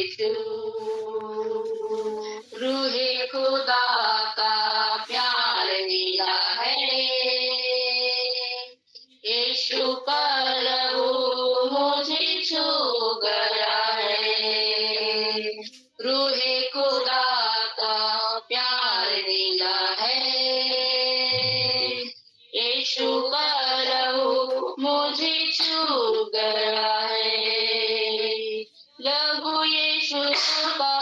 छू, रूहे खुदा का प्यार मिला है, यीशु का लहू मुझे छू गया है, रूहे खुदा का प्यार मिला है, यीशु का लहू मुझे छू गया है, लहू यीशु का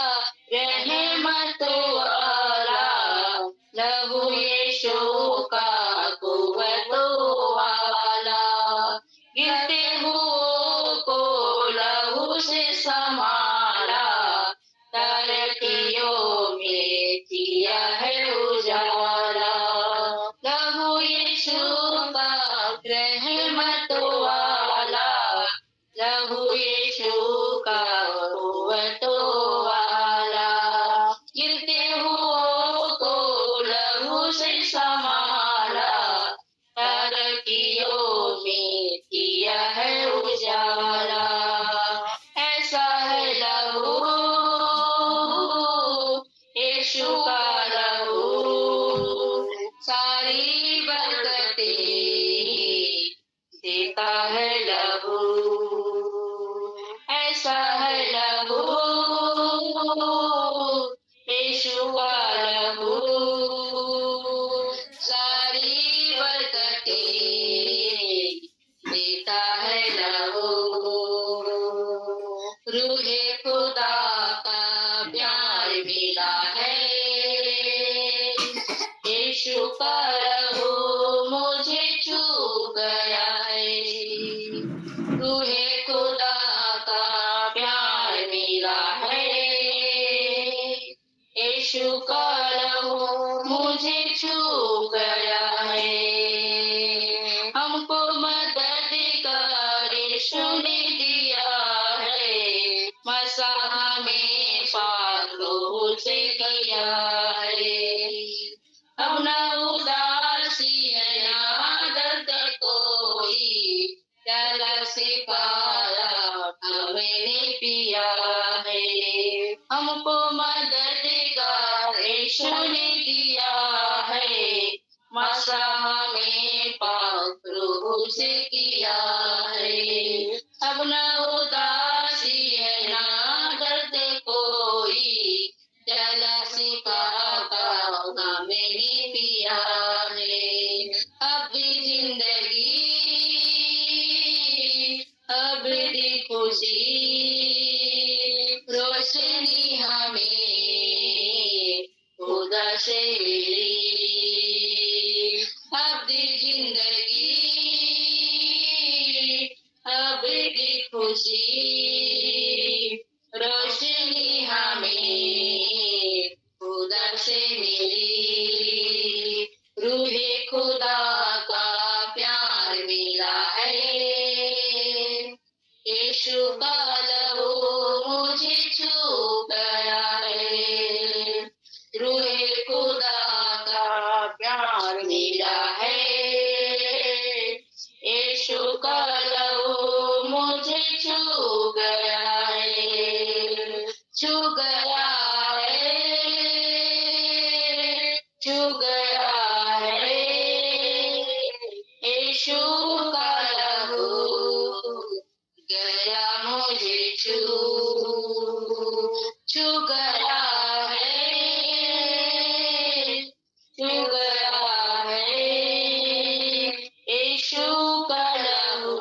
रहमत वाला, लहू यीशु का कुव्वत वाला, गिरते हुओं को लहू से संभाला, तरक्कियों में किया है उजाला, लहू यीशु का रहमत वाला, लहू यीशु का कुव्वत वाला, गिरते हुओं को लहू से संभाला, तरक्कियों में किया है उजाला, ऐसा है लहू यीशु का लहू, सारी बरकतें देता है लहू, ऐसा है लहू यीशु का लहू, सारी बरकतें देता है लहू, रूहे खुदा का प्यार मिला है, यीशु का लहू मुझे छू गया है, रूहे खुदा का प्यार मिला है, यीशु का लहू मुझे छू गया है, हमको मददगार यीशु ने दिया है, मसीह में पाक रूह से किया है, अब न उदासी है ना दर्द कोई, प्याला से पाया मैंने पिया है, हमको मददगार यीशु ने दिया है, मसीह में पाक रूह से किया है, अब न उदासी है ना दर्द कोई, प्याला से पाया मैंने पिया है, अब जिंदगी अब दी खुशी, रोशनी हमें खुदा से मिली, अब दी जिंदगी अब दी खुशी, रोशनी हमें खुदा से मिली, रूहे खुदा का प्यार मिला है, यीशु का लहू मुझे छू गया है, रूहे खुदा का प्यार मिला है, यीशु का लहू मुझे छू गया है, छू गया है, छू गया है, यीशु का लहू गया मुझे छू, छू गया है, छू गया है, यीशु का लहू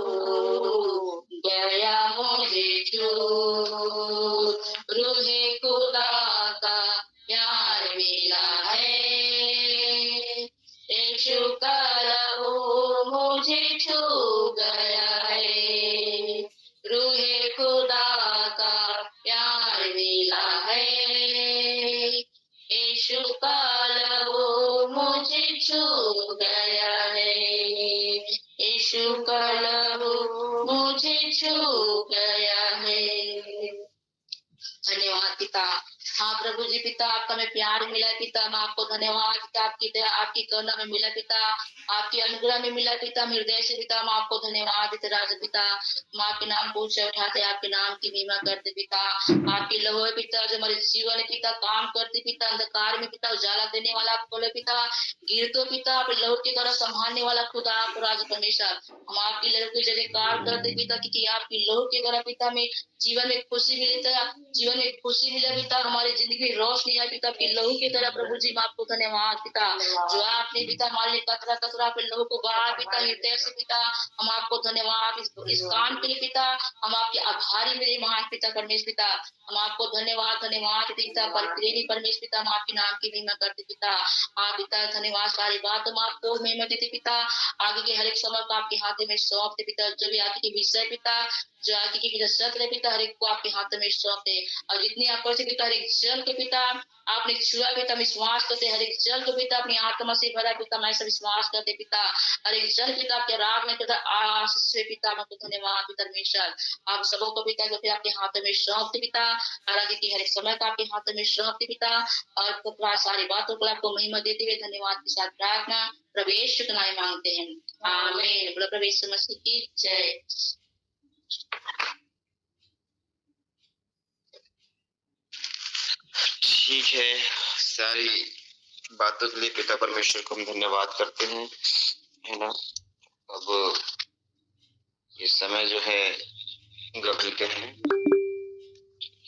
गया मुझे छू, रूहे खुदा का प्यार मिला है, यीशु का लहू मुझे छू गया है, रूहे खुदा का प्यार मिला है, यीशु का लहू मुझे छू गया है, यीशु का लहू मुझे छू गया है। धन्यवाद पिता, हाँ प्रभु जी पिता, आपका हमें प्यार मिला है पिता, हम आपको धन्यवाद कि आपकी दया, आपकी करुणा में मिला पिता, आपकी अनुग्रह में मिला पिता, हम हृदय से पिता हम आपको धन्यवाद देते राज पिता। हम आपके नाम को ऊंचा उठाते, आपके नाम की महिमा करते पिता। आपकी लहू है पिता जो हमारे जीवन में पिता काम करते पिता, अंधकार में पिता उजाला देने वाला आप बोले पिता, गिरतो पिता आप लहू की तरह संभालने वाला खुदा आप राज परमेश्वर। हम आपकी लहू की जयकार करते पिता, क्योंकि आपकी लहू के द्वारा पिता में जीवन में खुशी मिली था, जीवन में खुशी मिला पिता, हमारी जिंदगी में रोशनी आई पिता, आपकी लहू की तरह प्रभु जी मैं आपको धन्यवाद पिता, जो आपने पिता हमारे लिए कतरा कतरा पे लहू को बहा पिता, हृदय से पिता हम आपको धन्यवाद इस काम के लिए पिता, हम आपके आभारी मेरे महान पिता परमेश्वर पिता, हम आपको धन्यवाद धन्यवाद पिता, पर प्रेमी परमेश्वर पिता, हम आपके नाम की महिमा करते पिता। आप पिता धन्यवाद, सारी बात हम आपको महिमा देते पिता, आगे के हर एक समय को आपके हाथ में सौंपते पिता, जो भी आगे के विषय पिता, जो आगे की पिता सत्य पिता, हर एक को आपके हाथ में सौंपते, और जितने आपको से पिता हर एक जन के पिता आपने छुआ पिता विश्वास करते, हर एक जन को पिता अपनी आत्मा से भरा पिता मैं सब विश्वास करते पिता, हर एक जन पिता आपके राग में पिता आशीष से पिता मैं धन्यवाद पिता परमेश्वर। आप सबों को पिता जो आपके हाथ में सौंपते पिता, और आगे की हर एक समय का आपके हाथ में सौंपते पिता, और तो सारी बातों को आपको महिमा देते हुए धन्यवाद के साथ प्रार्थना प्रवेश नाम मांगते हैं, आमीन। बोलो प्रवेश मसीह की जय। ठीक है, सारी बातों के लिए पिता परमेश्वर को हम धन्यवाद करते हैं, है ना। अब ये समय जो है गबल के हैं,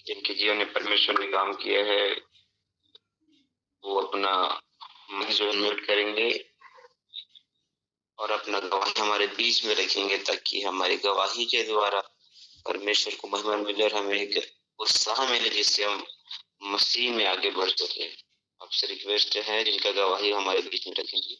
जिनके जीवन में परमेश्वर ने काम किया है, वो अपना मन जो म्यूट करेंगे और अपना गवाही हमारे बीच में रखेंगे, ताकि हमारी गवाही के द्वारा परमेश्वर को महिमा मिले और हमें एक उत्साह मिले, जिससे हम मसीह में आगे बढ़ सके। आपसे रिक्वेस्ट है जिनका गवाही हमारे बीच में रखेंगे।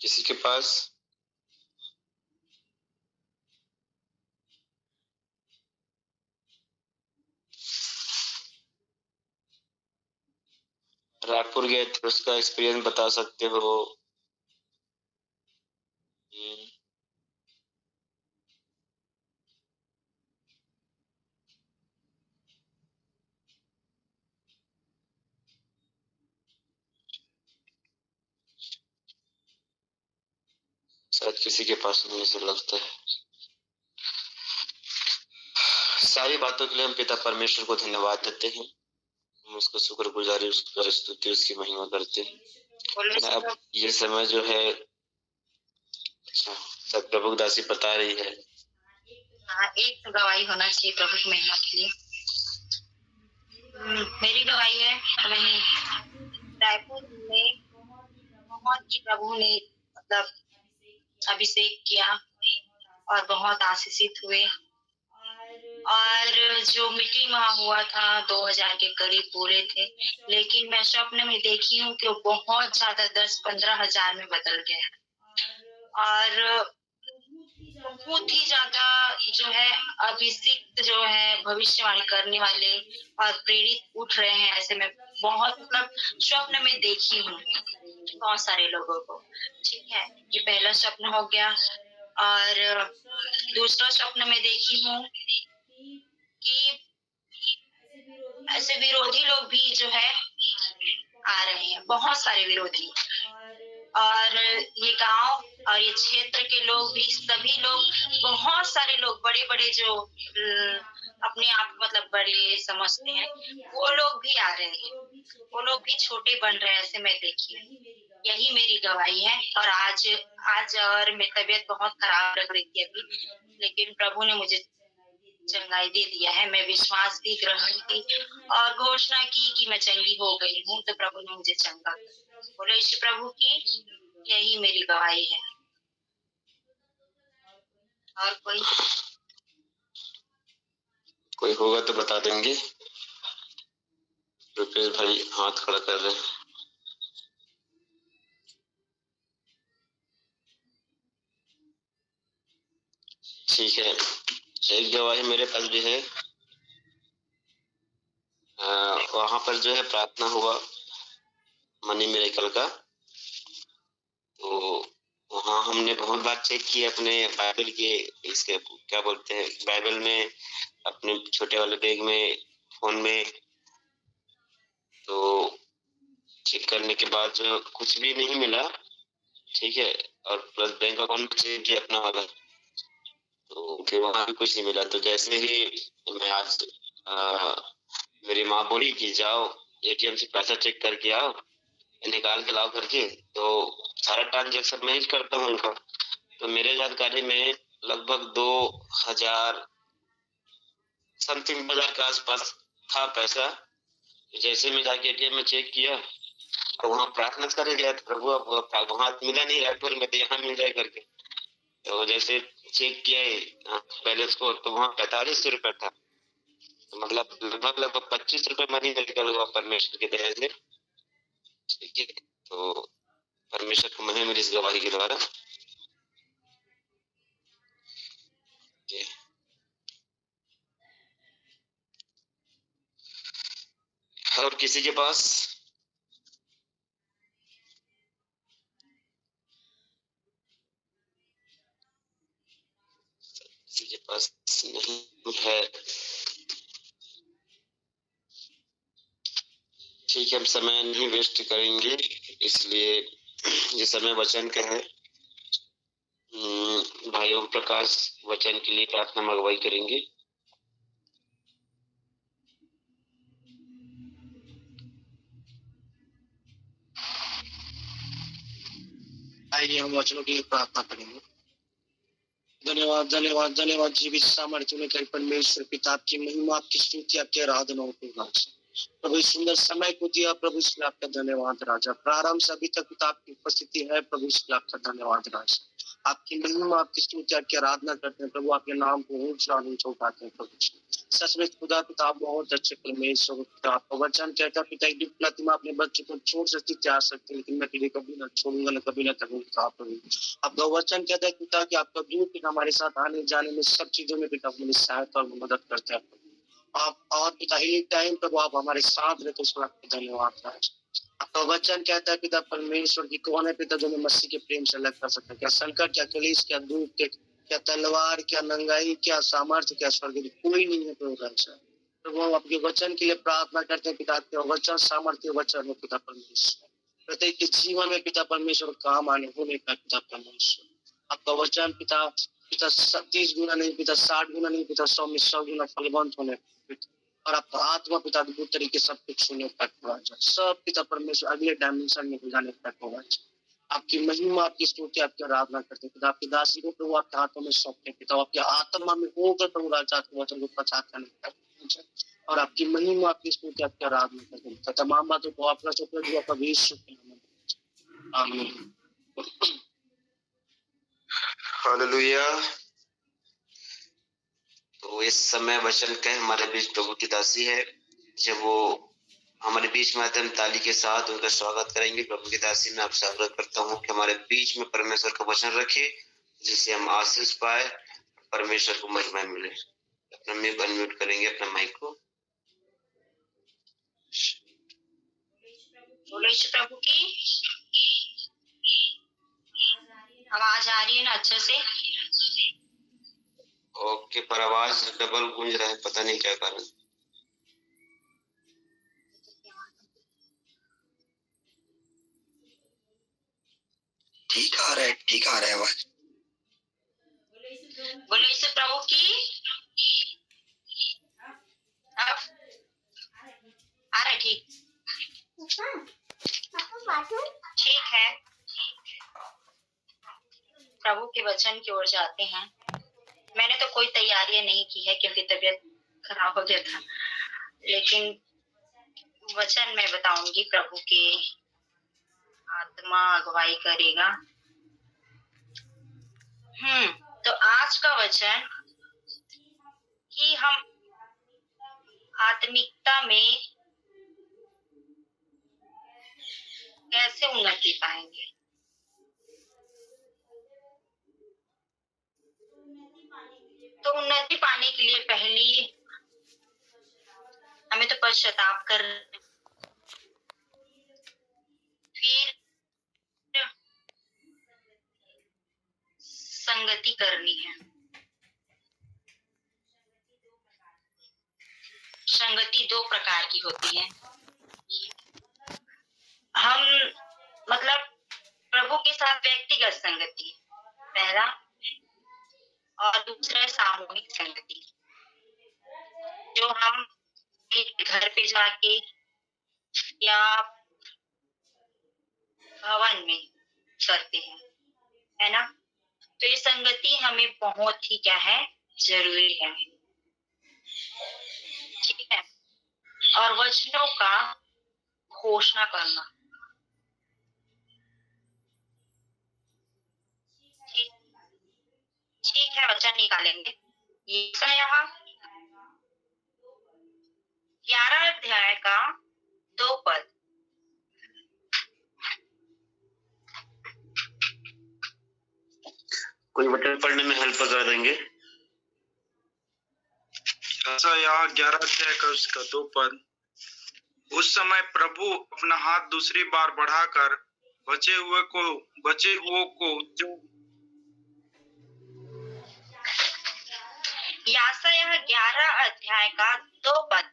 किसी के पास रायपुर गए थे, उसका एक्सपीरियंस बता सकते हो? शायद किसी के पास नहीं, से लगता है। सारी बातों के लिए हम पिता परमेश्वर को धन्यवाद देते हैं, हम उसको शुक्रगुजारी, उसका स्तुति, उसकी महिमा करते हैं। अब ये समय जो है, अच्छा सब प्रभु दासी बता रही है। हाँ, एक तो गवाही होना चाहिए प्रभु की महिमा के लिए। मेरी गवाही है, मैंने रायपुर में बहुत ही प्रभु ने मतलब अभिषेक किया और बहुत आशीषित हुए, और जो मीटिंग वहाँ हुआ था 2000 के करीब बोले थे, लेकिन मैं स्वप्न में देखी हूँ कि वो बहुत ज्यादा 10-15 हजार में बदल गया, और बहुत ही ज्यादा जो है अभिषिक्त जो है भविष्यवाणी करने वाले और प्रेरित उठ रहे हैं, ऐसे मैं बहुत मतलब स्वप्न में देखी हूँ बहुत सारे लोगों को। ठीक है, ये पहला स्वप्न हो गया, और दूसरा स्वप्न में देखी हूँ कि ऐसे विरोधी लोग भी जो है आ रहे हैं, बहुत सारे विरोधी, और ये गांव और ये क्षेत्र के लोग भी, सभी लोग, बहुत सारे लोग बड़े बड़े जो अपने आप मतलब बड़े समझते हैं, वो लोग भी आ रहे हैं, वो लोग भी छोटे बन रहे हैं, ऐसे मैं देखी हूँ। यही मेरी गवाही है। और आज और मेरी तबीयत बहुत खराब लग रही थी अभी, लेकिन प्रभु ने मुझे चंगाई दे दिया है। मैं विश्वास की, ग्रहण की और घोषणा की कि मैं चंगी हो गई हूँ, तो प्रभु ने मुझे चंगा किया। बोलो यीशु प्रभु की, यही मेरी गवाही है। और कोई होगा तो बता देंगे। रुपेश भाई हाथ खड़ा कर रहे हैं। ठीक है, एक गवाही मेरे पास भी है। वहां पर जो है प्रार्थना हुआ मनी मिरेकल का, तो वहाँ हमने बहुत बार चेक किया अपने बाइबल के, इसके क्या बोलते हैं, बाइबल में, अपने छोटे वाले बैग में, फोन में, तो चेक करने के बाद जो कुछ भी नहीं मिला, ठीक है, और प्लस बैंक अकाउंट चेक किया अपना वाला, तो फिर वहां भी कुछ नहीं मिला। तो जैसे ही मैं आज मेरी माँ बोली कि जाओ एटीएम से पैसा चेक करके आओ, निकाल के लाओ करके, तो सारा ट्रांजेक्शन मैं ही करता हूँ उनका। तो मेरे जानकारी में लगभग 2000 समथिंग 2000 के आसपास था पैसा। जैसे मैं जाके एटीएम में चेक किया तो वहाँ प्रार्थना करे गया, प्रभु अब वहाँ मिला नहीं, रायपुर में तो यहाँ मिल जाए करके। तो जैसे चेक किया पहले उसको, तो वहाँ 4500 रुपये था, तो मतलब लगभग 25 रुपये मनी निकल हुआ परमेश्वर की दया से। ठीक है, तो परमेश्वर को महिमा मिली इस गवाही के द्वारा। और किसी के पास? किसी के पास नहीं है? ठीक है, हम समय नहीं वेस्ट करेंगे, इसलिए ये समय वचन का है। भाई ओम प्रकाश वचन के लिए प्रार्थना मगवाई करेंगे। आइए हम वचनों के लिए प्रार्थना करेंगे। धन्यवाद धन्यवाद धन्यवाद जीवित सामर्थ्य में परमेश्वर पिता, आपकी महिमा, आपकी स्तुति, आपकी आराधना होती है। प्रभु इस सुंदर समय को दिया प्रभु, इसलिए आपका धन्यवाद राजा। प्रारंभ से अभी तक पिता आपकी उपस्थिति है प्रभु, इसलिए आपका धन्यवाद राजा। आपकी महिमा, आपकी स्तुति, आपकी आराधना करते हैं प्रभु, आपके नाम को ऊंचा उठाते हैं प्रभु। सच में खुदा पिता बहुत अच्छे परमेश्वर पिता, आपका वचन कहता पिता एक प्रतिमा अपने बच्चे को छोड़ सकती त्याग सकती, लेकिन मैं तुझे कभी न छोड़ूंगा, न कभी न तकूंगा। आपका वचन कहता है पिता कि आपका दूत पिता हमारे साथ आने जाने में सब चीजों में पिता अपनी सहायता और मदद करते हैं। आप और पिता ही टाइम प्रभु आप हमारे साथ रहते, उसको आपका धन्यवाद है। आपका वचन कहता है पिता परमेश्वर की कौन है पिता जो मैं मसीह के प्रेम से अलग कर सकता है? क्या संकट, क्या कलेश, क्या दुख, क्या तलवार, क्या नंगाई, क्या सामर्थ्य, क्या स्वर्ग, कोई नहीं है प्रभु राजा। प्रभु हम आपके वचन के लिए प्रार्थना करते हैं पिता, आपके वचन सामर्थ्य वचन हो पिता परमेश्वर, प्रत्येक के जीवन में पिता परमेश्वर काम आने होने का पिता परमेश्वर। आपका वचन पिता पिता 30 गुना नहीं पिता 60 गुना नहीं पिता 100 में 100 गुना फलवंत होने और आपका आत्मा पिता अद्भुत तरीके सब कुछ सुने तक होगा, सब पिता परमेश्वर अगले डायमेंशन में जाने तक होगा। आपकी महिमा, आपकी स्तुति, आपकी आराधना करते पिता, आपकी दासी को प्रभु आपके हाथों में सौंपते पिता, आपके आत्मा में होकर प्रभु राजा के वचन को प्रचार करने और आपकी महिमा, आपकी स्तुति, आपकी आराधना करते पिता। तमाम बातों को आपका शुक्र आपका भी शुक्र। आमीन। हालेलुया। तो इस समय वचन कह हमारे बीच प्रभु की दासी है, जब वो हमारे बीच में आते हम ताली के साथ उनका स्वागत करेंगे। प्रभु की दासी में आपसे आग्रह करता हूँ कि हमारे बीच में परमेश्वर का वचन रखे, जिससे हम आशीष पाए, परमेश्वर को महिमा मिले। अपना माइक अनम्यूट करेंगे, अपना माइक को। प्रभु की आवाज आ रही है ना अच्छे से? ओके, पर आवाज डबल गूंज रहा है, पता नहीं क्या कारण। ठीक आ रहा है, ठीक आ रहा है आवाज। बोले इसे प्रभु की आ रहा है। ठीक ठीक है, प्रभु के वचन की ओर जाते हैं। मैंने तो कोई तैयारियां नहीं की है क्योंकि तबीयत खराब हो गया था, लेकिन वचन मैं बताऊंगी, प्रभु की आत्मा अगुवाई करेगा। तो आज का वचन कि हम आत्मिकता में कैसे उन्नति पाएंगे? तो उन्नति पाने के लिए पहली हमें तो पश्चाताप कर, फिर संगति करनी है। संगति दो प्रकार की होती है। हम मतलब प्रभु के साथ व्यक्तिगत संगति पहला, और दूसरा है सामूहिक संगति, जो हम एक घर पे जाके या भवन में करते हैं, है ना। तो ये संगति हमें बहुत ही क्या है, जरूरी है, ठीक है। और वचनों का घोषणा करना, ठीक है। वचन निकालेंगे यशायाह 11 अध्याय का 2 पद। कोई वचन पढ़ने में हेल्प कर देंगे? यशायाह 11 अध्याय का उसका 2 पद। उस समय प्रभु अपना हाथ दूसरी बार बढ़ाकर बचे हुओं को जो यशायाह 11 अध्याय का 2 पद।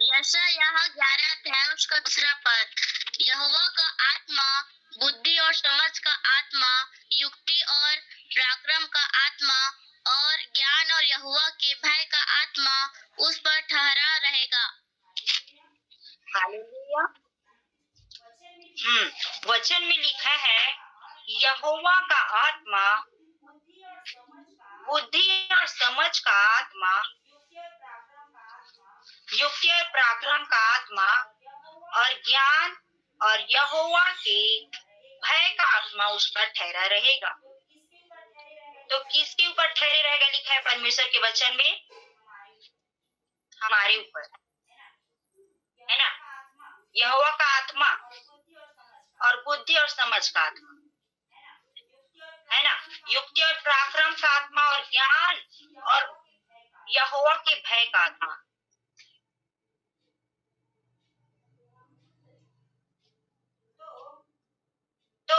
यशायाह 11 अध्याय उसका 2 पद। यहोवा का आत्मा बुद्धि और समझ का आत्मा, युक्ति और पराक्रम का आत्मा और ज्ञान और यहोवा के भय का आत्मा उस पर ठहरा रहेगा। हालेलुया। वचन में लिखा है यहोवा का आत्मा बुद्धि और समझ का आत्मा, युक्ति और पराक्रम का आत्मा और ज्ञान और यहोवा के भय का आत्मा उस पर ठहरा रहेगा। तो किसके ऊपर ठहरे रहेगा लिखा है परमेश्वर के वचन में? हमारे ऊपर, है ना। यहोवा का आत्मा और बुद्धि और समझ का आत्मा, है ना। युक्ति और पराक्रम का आत्मा और ज्ञान और यहोवा के भय का आत्मा। तो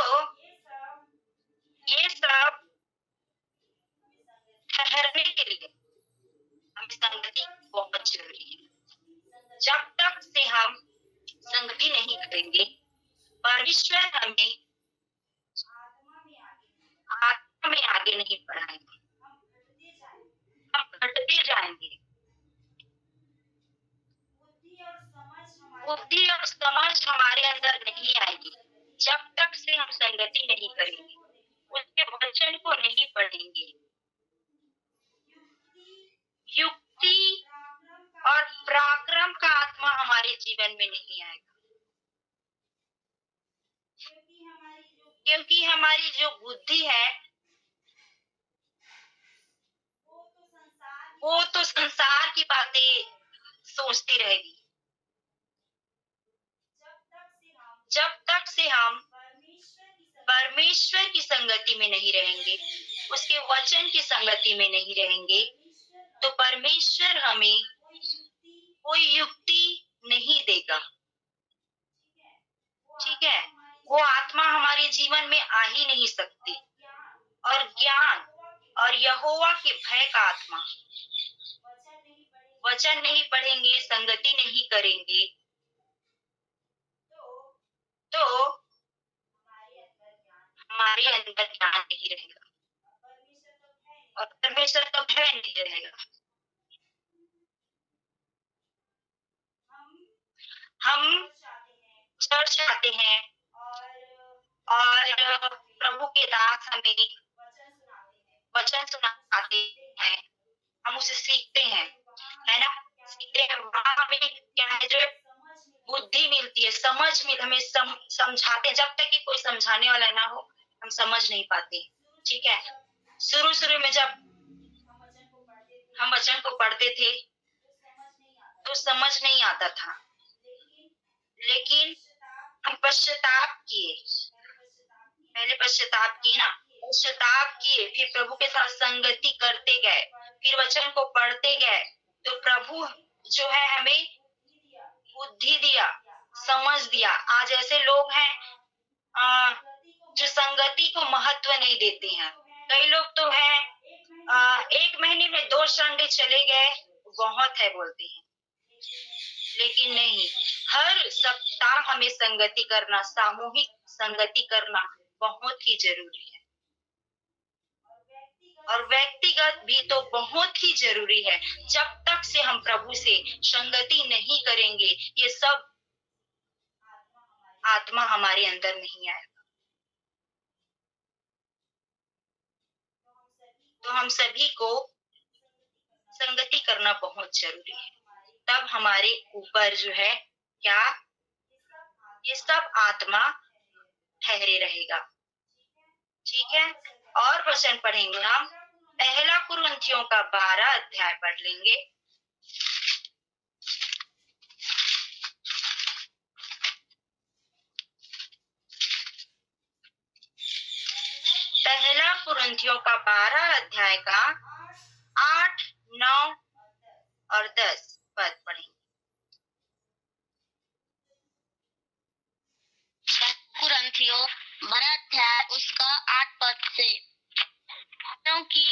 ये सब ठहरने के लिए हमें संगति बहुत जरूरी है। जब तक से हम संगति नहीं करेंगे, परमेश्वर हमें आत्मा में आगे नहीं बढ़ाएंगे, हम घटते जाएंगे। बुद्धि और समझ हमारे अंदर नहीं आएगी जब तक से हम संगति नहीं करेंगे, उसके वचन को नहीं पढ़ेंगे। युक्ति और पराक्रम का आत्मा हमारे जीवन में नहीं आएगा, क्योंकि हमारी जो बुद्धि है वो तो संसार की बातें सोचती रहेगी। जब तक से हम परमेश्वर की संगति में नहीं रहेंगे, उसके वचन की संगति में नहीं रहेंगे, तो परमेश्वर हमें कोई युक्ति नहीं देगा, ठीक है। वो आत्मा हमारे जीवन में आ ही नहीं सकती। और ज्ञान और यहोवा के भय का आत्मा, वचन नहीं पढ़ेंगे, संगति नहीं करेंगे, तो हमारे अंदर ज्ञान नहीं रहेगा और परमेश्वर का भय नहीं रहेगा। हम चर्च आते हैं और प्रभु के दास हमें वचन सुनाते हैं, हम उसे सीखते हैं, है ना। सीखते हैं, वहाँ हमें क्या है, जो बुद्धि मिलती है, हमें समझाते हैं। जब तक कि कोई समझाने वाला ना हो हम समझ नहीं पाते, ठीक है। शुरू में जब हम वचन को पढ़ते थे तो समझ नहीं आता था, लेकिन हम पश्चाताप किए, पहले पश्चाताप किए ना, पश्चाताप किए, फिर प्रभु के साथ संगति करते गए, फिर वचन को पढ़ते गए, तो प्रभु जो है हमें बुद्धि दिया, समझ दिया। आज ऐसे लोग हैं जो संगति को महत्व नहीं देते हैं। कई लोग तो है 1 महीने में 2 संडे चले गए बहुत है बोलते हैं, लेकिन नहीं, हर सप्ताह हमें संगति करना, सामूहिक संगति करना बहुत ही जरूरी है, और व्यक्तिगत भी तो बहुत ही जरूरी है। जब तक से हम प्रभु से संगति नहीं करेंगे, ये सब आत्मा हमारे अंदर नहीं आएगा। तो हम सभी को संगति करना बहुत जरूरी है, तब हमारे ऊपर जो है क्या, ये सब आत्मा ठहरे रहेगा। ठीक है, और वचन पढ़ेंगे हम, 1 कुरिन्थियों का 12 अध्याय पढ़ लेंगे। पहला कुरिन्थियों का 12 अध्याय का 8, 9 और 10 पद पढ़ेंगे। कुरिन्थियों 12 अध्याय उसका 8 पद से, क्योंकि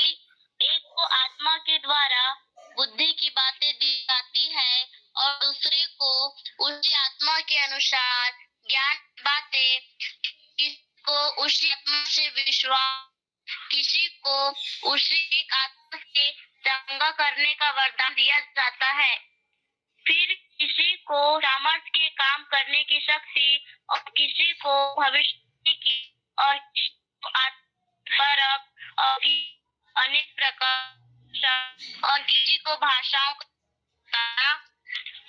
एक को आत्मा के द्वारा बुद्धि की बातें दी जाती है और दूसरे को उसी आत्मा के अनुसार ज्ञान की बातें, किसी को उसी आत्मा से विश्वास, किसी को उसी एक आत्मा से चंगा करने का वरदान दिया जाता है, फिर किसी को सामर्थ्य के काम करने की शक्ति, और किसी को भविष्यवाणी की, और किसी को परख, और अनेक प्रकार, और किसी को भाषाओं का,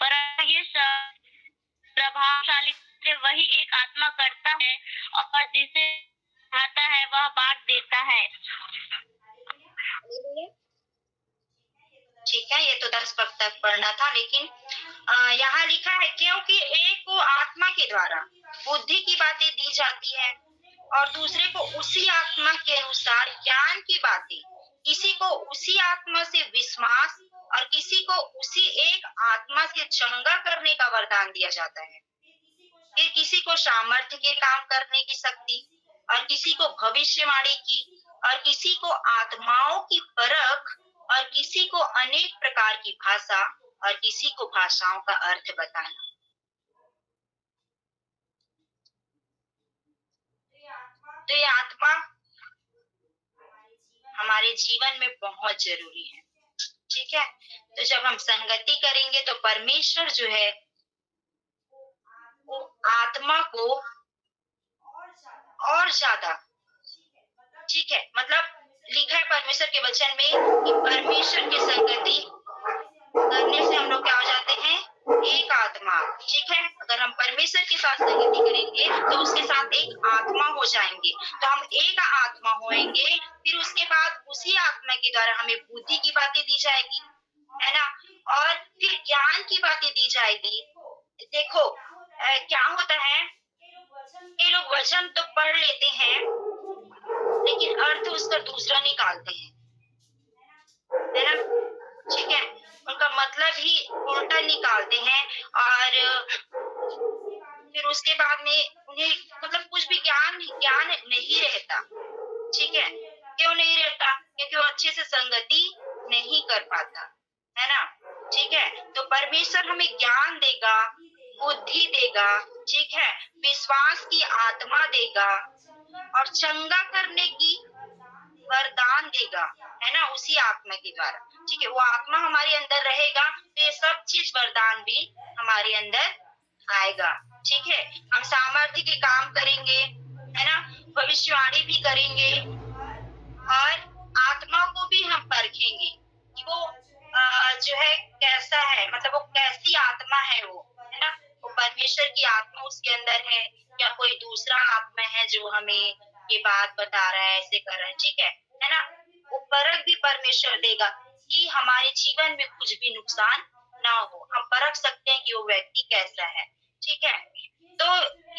पर ये सब प्रभावशाली वही एक आत्मा करता है, और जिसे आता है वह बांट देता है। ठीक है, ये तो 10 पद तक पढ़ना था, लेकिन यहाँ लिखा है, क्योंकि एक को आत्मा के द्वारा बुद्धि की बातें दी जाती है और दूसरे को उसी आत्मा के अनुसार ज्ञान की बातें, किसी को उसी आत्मा से विश्वास, और किसी को उसी एक आत्मा से चंगा करने का वरदान दिया जाता है, फिर किसी को सामर्थ्य के काम करने की शक्ति, और किसी को भविष्यवाणी की, और किसी को आत्माओं की परख, और किसी को अनेक प्रकार की भाषा, और किसी को भाषाओं का अर्थ बताना। तो ये आत्मा हमारे जीवन में बहुत जरूरी है। ठीक है, तो जब हम संगति करेंगे तो परमेश्वर जो है वो आत्मा को और ज्यादा, ठीक है, मतलब लिखा है परमेश्वर के वचन में कि परमेश्वर की संगति करने से हम लोग क्या हो जाते हैं, एक आत्मा। ठीक है, अगर हम परमेश्वर के साथ संगति करेंगे तो उसके साथ एक आत्मा हो जाएंगे, तो हम एक आत्मा होएंगे, फिर उसके बाद उसी आत्मा के द्वारा हमें बुद्धि की बातें दी जाएगी, है ना, और फिर ज्ञान की बातें दी जाएगी। देखो क्या होता है, ये लोग वचन तो पढ़ लेते हैं लेकिन अर्थ उसका दूसरा निकालते हैं, है ना। ठीक है, उनका मतलब ही उल्टा निकालते हैं, और फिर उसके बाद में उन्हें मतलब कुछ भी ज्ञान नहीं रहता। ठीक है, क्यों नहीं रहता, क्योंकि वो अच्छे से संगति नहीं कर पाता, है ना। ठीक है, तो परमेश्वर हमें ज्ञान देगा, बुद्धि देगा, ठीक है, विश्वास की आत्मा देगा, और चंगा करने की वरदान देगा, है ना, उसी आत्मा के द्वारा। ठीक है, वो आत्मा हमारे अंदर रहेगा तो ये सब चीज वरदान भी हमारे अंदर आएगा। ठीक है, हम सामर्थ्य के काम करेंगे, है ना, भविष्यवाणी भी करेंगे, और आत्मा को भी हम परखेंगे कि वो जो है कैसा है, मतलब वो कैसी आत्मा है, वो, है ना, वो परमेश्वर की आत्मा उसके अंदर है या कोई दूसरा आत्मा है जो हमें ये बात बता रहा है, ऐसे कर रहा है। ठीक है ना, वो परख भी परमेश्वर देगा कि हमारे जीवन में कुछ भी नुकसान ना हो, हम परख सकते हैं कि वो व्यक्ति कैसा है। ठीक है, तो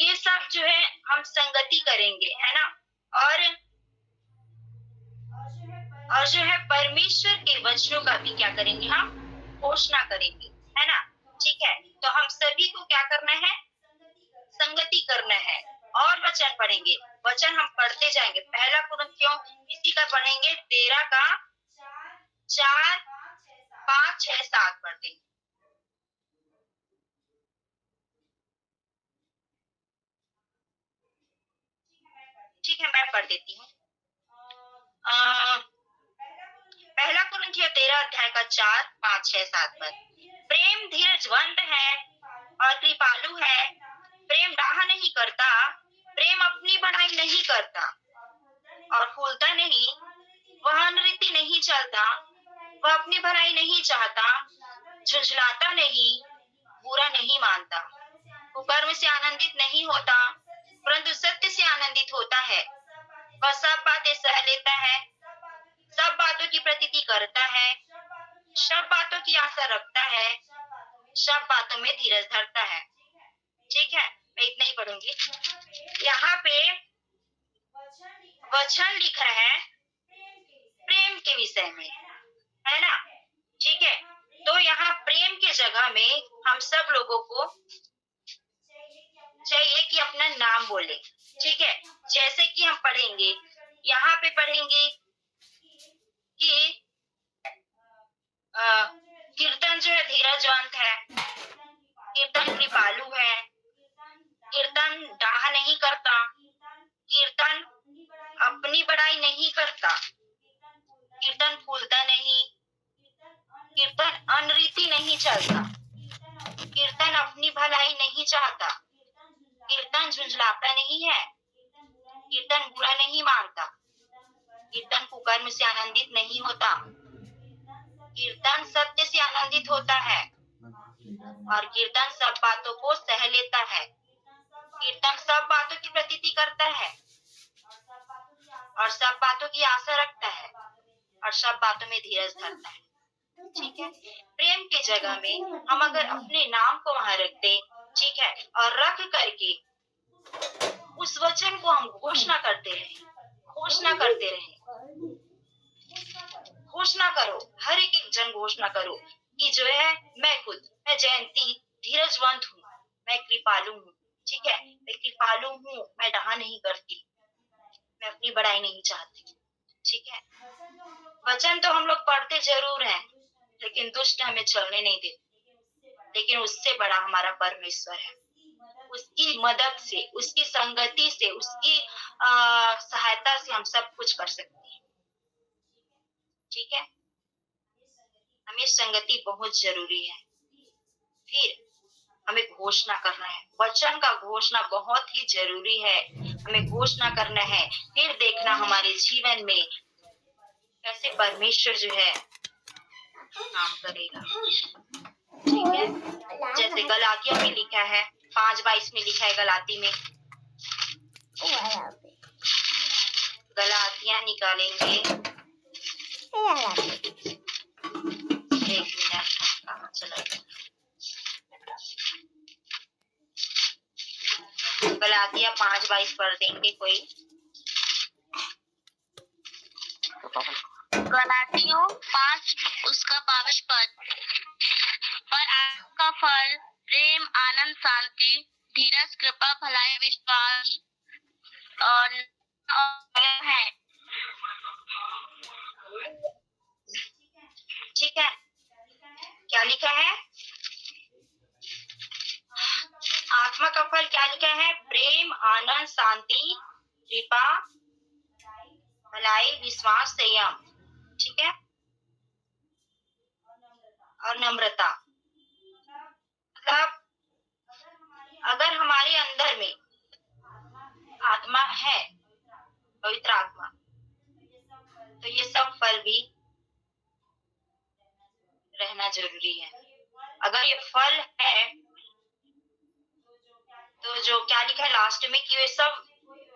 ये सब जो है हम संगति करेंगे, है ना। और जो है परमेश्वर के वचनों का भी क्या करेंगे, हम घोषणा करेंगे, है ना। ठीक है, तो हम सभी को क्या करना है, संगति करना है और वचन पढ़ेंगे। वचन हम पढ़ते जाएंगे। पहला कुरिन्थियों इसी का पढ़ेंगे 13 का 4, 5, 6, 7 पढ़ देंगे। ठीक है, मैं पढ़ देती हूँ। पहला कुरिन्थियों 13 अध्याय का 4, 5, 6, 7 पद। प्रेम धीरजवंत है और कृपालु है। प्रेम डाह नहीं करता, प्रेम अपनी बड़ाई नहीं करता और फूलता नहीं, वह अनरीति नहीं चलता, वह अपनी भलाई नहीं चाहता, झुंझलाता नहीं, बुरा नहीं मानता, कुकर्म से आनंदित नहीं होता, परंतु सत्य से आनंदित होता है। वह सब बातें सह लेता है, सब बातों की प्रतीति करता है, सब बातों की आशा रखता है, सब बातों में धीरज धरता है। ठीक है, मैं इतना ही पढ़ूंगी। यहाँ पे वचन लिखा है प्रेम के विषय में, है ना। ठीक है, तो यहाँ प्रेम के जगह में हम सब लोगों को चाहिए कि अपना नाम बोले। ठीक है, जैसे कि हम पढ़ेंगे, यहाँ पे पढ़ेंगे कि कीर्तन जो है धीरजवंत है, कीर्तन कृपालु है, कीर्तन डाह नहीं करता, कीर्तन अपनी बड़ाई नहीं करता, कीर्तन फूलता नहीं, कीर्तन अनरीति नहीं चलता, कीर्तन अपनी भलाई नहीं चाहता, कीर्तन झुंझलाता नहीं है, कीर्तन बुरा नहीं मानता, कीर्तन कुकर्म से आनंदित नहीं होता, कीर्तन सत्य से आनंदित होता है और कीर्तन सब बातों को सह लेता है, कीर्तन सब बातों की प्रतीति करता है और सब बातों की आशा रखता है और सब बातों में धीरज धरता है। ठीक है, प्रेम की जगह में हम अगर अपने नाम को वहां रख दें, ठीक है, और रख करके उस वचन को हम घोषणा करते रहे, घोषणा करते रहे, घोषणा करो, हर एक जन घोषणा करो कि जो है मैं जयंती धीरजवंत हूँ, मैं कृपालु हूँ। ठीक है, मैं कृपालु हूँ, मैं डाह नहीं करती, मैं अपनी बड़ाई नहीं चाहती। ठीक है, वचन तो हम लोग पढ़ते जरूर हैं, लेकिन दुष्ट हमें चलने नहीं देते। लेकिन उससे बड़ा हमारा परमेश्वर है, उसकी मदद से, उसकी संगति से, उसकी सहायता से हम सब कुछ कर सकते हैं। ठीक है, हमें संगति बहुत जरूरी है। फिर हमें घोषणा करना है, वचन का घोषणा बहुत ही जरूरी है, हमें घोषणा करना है। फिर देखना हमारे जीवन में कैसे परमेश्वर जो है काम करेगा। ठीक है, जैसे गलातियों में लिखा है 5:22 में लिखा है, गलाती में, गलातियां निकालेंगे, एक मिनट, कहाँ चला गया, गलातियां 5:22 पढ़ देंगे कोई। गलातियों 5 उसका 22 पद। पर आपका फल प्रेम, आनंद, शांति, धीरज, कृपा, भलाई, विश्वास और है। ठीक है, क्या लिखा है? आत्मा का फल क्या लिखा है? प्रेम, आनंद, शांति, कृपा, भलाई, विश्वास, संयम। ठीक है, और नम्रता। मतलब अगर हमारे अंदर में आत्मा है, पवित्र आत्मा, तो ये सब फल भी रहना जरूरी है। अगर ये फल है तो जो क्या लिखा है लास्ट में कि ये सब,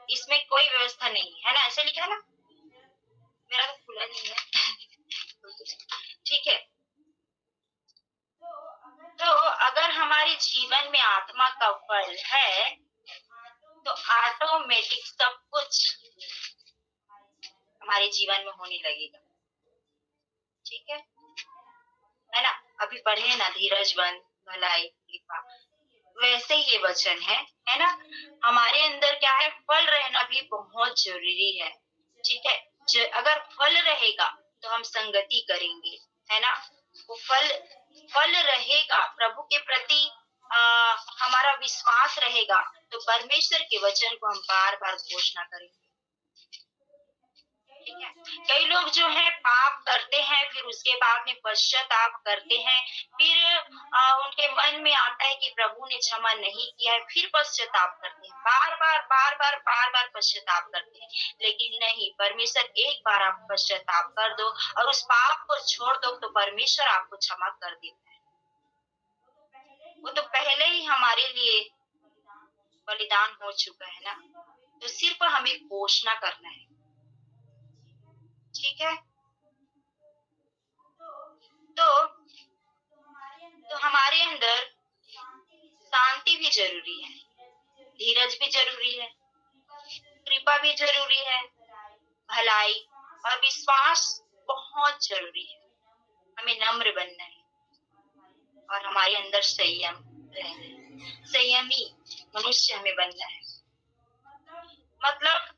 इसमें कोई व्यवस्था नहीं है ना, ऐसे लिखा है ना, मेरा तो खुला नहीं है। ठीक है, तो अगर हमारे जीवन में आत्मा का फल है जीवन में होने लगेगा। ठीक है ना? अभी पढ़े ना, धीरज बंद, भलाई, कृपा, वैसे ही ये वचन है ना? हमारे अंदर क्या है, फल रहना भी बहुत जरूरी है। ठीक है, अगर फल रहेगा तो हम संगति करेंगे, है ना? वो फल रहेगा, प्रभु के प्रति हमारा विश्वास रहेगा, तो परमेश्वर के वचन को हम बार बार घोषणा करेंगे। ठीक है, कई लोग जो है पाप करते हैं, फिर उसके बाद में पश्चाताप करते हैं, फिर उनके मन में आता है कि प्रभु ने क्षमा नहीं किया है, फिर पश्चाताप करते हैं, बार बार पश्चाताप करते हैं। लेकिन नहीं, परमेश्वर एक बार आप पश्चाताप कर दो और उस पाप को छोड़ दो तो परमेश्वर आपको क्षमा कर देता है। वो तो पहले ही हमारे लिए बलिदान हो चुका है ना, तो सिर्फ हमें घोषणा करना है। ठीक है, तो हमारे अंदर शांति भी जरूरी है, धीरज भी जरूरी है, कृपा भी जरूरी है, भलाई और विश्वास बहुत जरूरी है। हमें नम्र बनना है और हमारे अंदर संयम रहना है, संयमी मनुष्य हमें बनना है। मतलब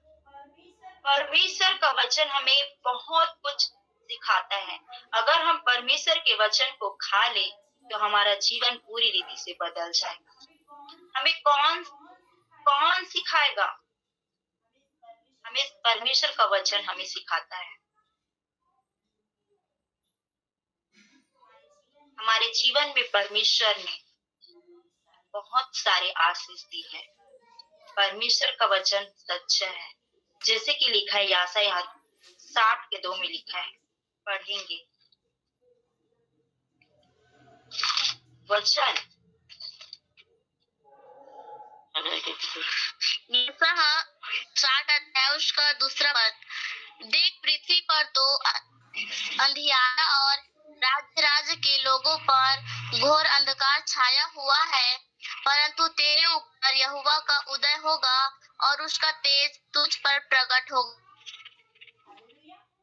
परमेश्वर का वचन हमें बहुत कुछ सिखाता है। अगर हम परमेश्वर के वचन को खा ले तो हमारा जीवन पूरी रीति से बदल जाएगा। हमें कौन सिखाएगा? हमें परमेश्वर का वचन हमें सिखाता है। हमारे जीवन में परमेश्वर ने बहुत सारे आशीष दी है। परमेश्वर का वचन सच्चा है, जैसे कि लिखा है यशायाह 60:2 में लिखा है, पढ़ेंगे वचन। यशायाह 60 अध्याय उसका दूसरा पद, देख पृथ्वी पर तो अंधियारा और राज्य के लोगों पर घोर अंधकार छाया हुआ है, परंतु तेरे ऊपर यहोवा का उदय होगा और उसका तेज तुझ पर प्रकट होगा।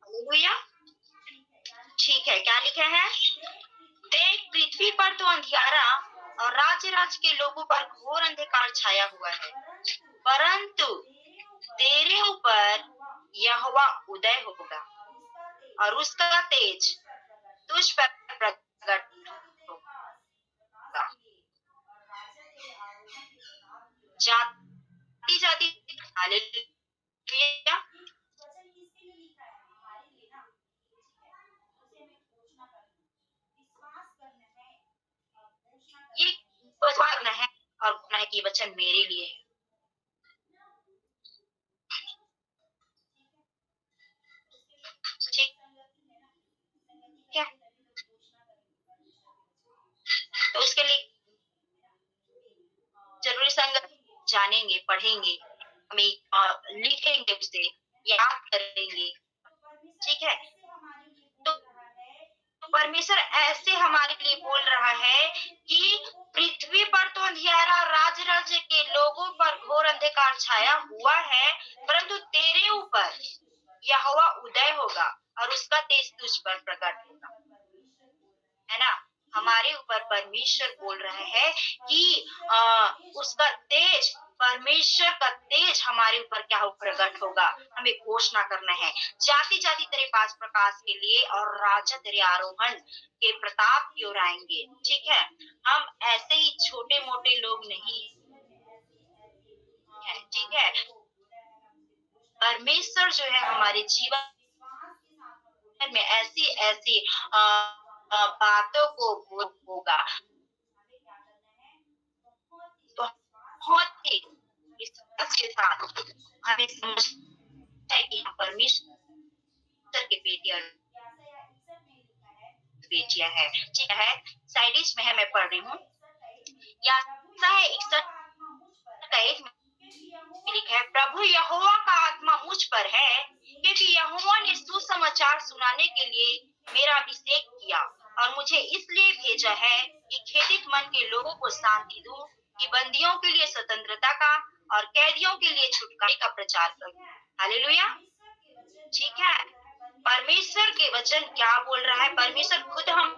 हालेलुया। ठीक है, क्या लिखा है? देख पृथ्वी पर तो अंधियारा और राज्य के लोगों पर घोर अंधकार छाया हुआ है, परंतु तेरे ऊपर यहोवा उदय होगा और उसका तेज तुझ पर प्रकट होगा। जाति हालेलुया। ये वचन है और गुनाह की वचन मेरे लिए है। ठीक है, तो उसके लिए जरूरी संगत जानेंगे, पढ़ेंगे, हमें लिखेंगे, उसे याद करेंगे। ठीक है, तो परमेश्वर ऐसे हमारे लिए बोल रहा है कि पृथ्वी पर तो अंधियारा, राज्य के लोगों पर घोर अंधकार छाया हुआ है, परंतु तेरे ऊपर यहोवा उदय होगा और उसका तेज तुझ पर प्रकट होगा। है ना? हमारे ऊपर परमेश्वर बोल रहे हैं कि उसका तेज, परमेश्वर का तेज हमारे ऊपर क्या हो, प्रकट होगा। हमें घोषणा करना है, जाति तेरे पास प्रकाश के लिए और राजा तेरे आरोहण के प्रताप की ओर आएंगे। ठीक है, हम ऐसे ही छोटे मोटे लोग नहीं है। ठीक है, परमेश्वर जो है हमारे जीवन में ऐसी बातों को होगा, बहुत ही विश्वास के साथ हमें समझना है कि हम परमेश्वर के बेटियां है। ठीक है, साइडिश में है, मैं पढ़ रही हूँ। या 61 लिखा है, प्रभु यहोवा का आत्मा मुझ पर है, क्योंकि यहोवा ने सुसमाचार सुनाने के लिए मेरा अभिषेक किया और मुझे इसलिए भेजा है कि खेदित मन के लोगों को शांति दूं, कि बंदियों के लिए स्वतंत्रता का और कैदियों के लिए छुटकारे का प्रचार करूं। हालेलुया। ठीक है, परमेश्वर के वचन क्या बोल रहा है, परमेश्वर खुद हम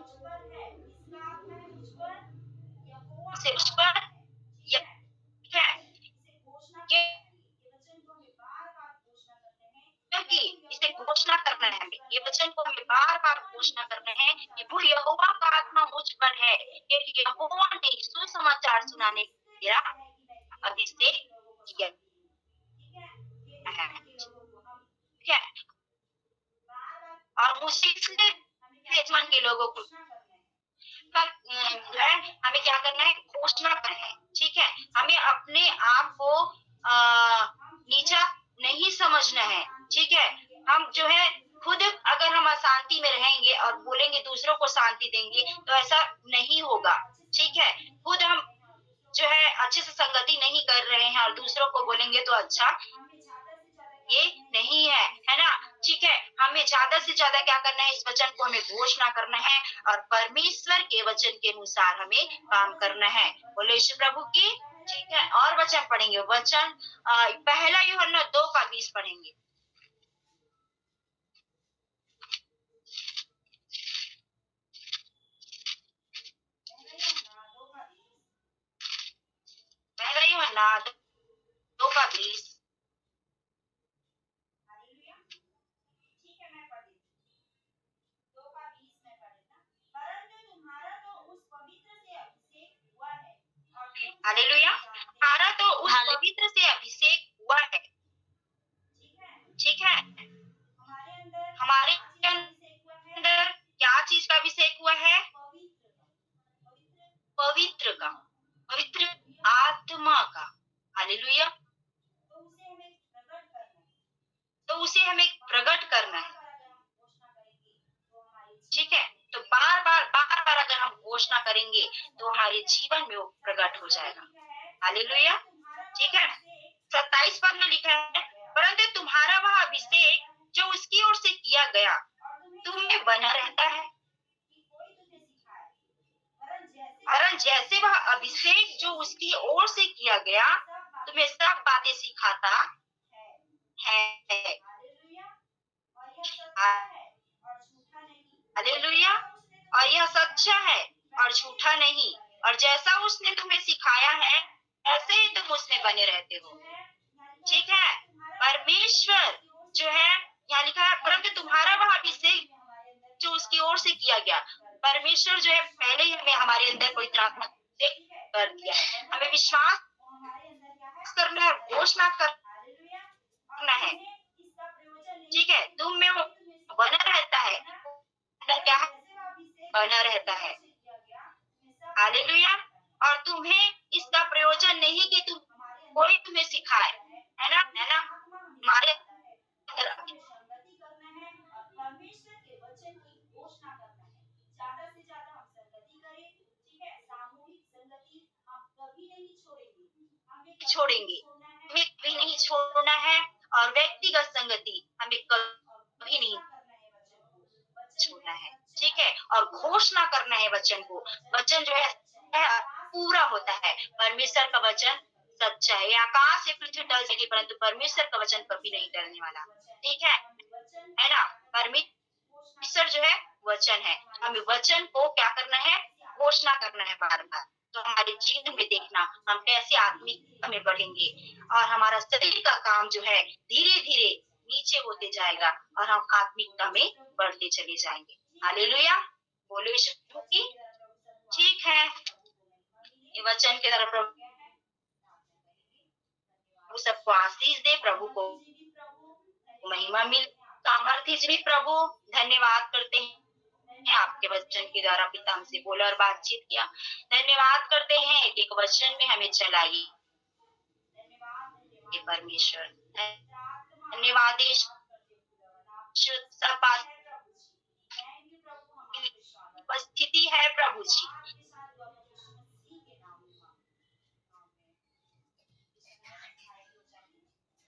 से उस पर क्योंकि इसे घोषणा करना है हमें, ये वचन को हमें बार बार घोषणा करना है कि वो यहोवा का आत्मा मुझ पर है, क्योंकि यहोवा ने सुसमाचार सुनाने मेरा अभिषेक किया है। ठीक है, और मुझे इसलिए यजमान के लोगों को हमें क्या करना है, घोषणा करना है। ठीक है, हमें अपने आप को नीचा नहीं समझना है। ठीक है, हम जो है खुद अगर हम अशांति में रहेंगे और बोलेंगे दूसरों को शांति देंगे तो ऐसा नहीं होगा। ठीक है, खुद हम जो है अच्छे से संगति नहीं कर रहे हैं और दूसरों को बोलेंगे तो अच्छा ये नहीं है, है ना। ठीक है, हमें ज्यादा से ज्यादा क्या करना है, इस वचन को हमें घोषणा करना है और परमेश्वर के वचन के अनुसार हमें काम करना है। बोले यीशु प्रभु की। ठीक है, और वचन पढ़ेंगे, वचन पहला यूहन्ना 2:20 पढ़ेंगे। पहला यूहन्ना 2:20। हालेलुया, हमारा तो उस पवित्र से अभिषेक हुआ है। ठीक है, हमारे अंदर क्या चीज का अभिषेक हुआ है, पवित्र का, पवित्र आत्मा का। हालेलुया, तो उसे हमें प्रकट करना है। ठीक है, तो बार बार अगर हम घोषणा करेंगे तो हमारे जीवन में वो प्रकट हो जाएगा। हालेलुया। ठीक है, 27 पद में लिखा है, परंतु तुम्हारा वह अभिषेक जो उसकी ओर से किया गया तुम में बना रहता है, और जैसे वह अभिषेक जो उसकी ओर से किया गया तुम्हें सब बातें सिखाता है। हालेलुया, और यह सच्चा है और झूठा नहीं, और जैसा उसने तुम्हें सिखाया है ऐसे ही तुम उसमें बने रहते हो। ठीक है, परमेश्वर जो है यहाँ लिखा है, परंतु तुम्हारा वह अभिषेक जो उसकी ओर से किया गया, परमेश्वर जो है पहले ही हमें हमारे अंदर पवित्र आत्मा कर दिया है। हमें विश्वास करना है, घोषणा करना है। ठीक है, तुम में वो बना रहता है, क्या है, बना रहता है। हालेलुया, और तुम्हें इसका प्रयोजन नहीं कि तुम कोई तुम्हें सिखाए, है ना, है ना। हमारे छोड़ेंगे, हमें कभी नहीं छोड़ना है, और व्यक्तिगत संगति हमें कभी नहीं छोड़ना है। ठीक है, और घोषणा करना है वचन को। वचन जो है पूरा होता है, परमेश्वर का वचन सच्चा है। आकाश या पृथ्वी टल जाएगी परंतु परमेश्वर का वचन कभी नहीं टलने वाला। ठीक है ना। परमेश्वर जो है वचन है, हमें वचन को क्या करना है, घोषणा करना है बार बार। तो हमारे जीवन में देखना हम कैसे आत्मिक में बढ़ेंगे, और हमारा शरीर का काम जो है धीरे धीरे नीचे होते जाएगा और हम आत्मिकता में बढ़ते चले जाएंगे। हालेलुया, बोलो यीशु की। ठीक है, ये वचन के तरफ प्रभु सबको आशीष दे, प्रभु को महिमा मिल। सामर्थ्य भी प्रभु धन्यवाद करते हैं, आपके वचन के द्वारा पिता हमसे बोला और बातचीत किया। धन्यवाद करते हैं एक वचन में हमें चलाइए परमेश्वर। धन्यवाद सब बात उपस्थिति है प्रभु जी,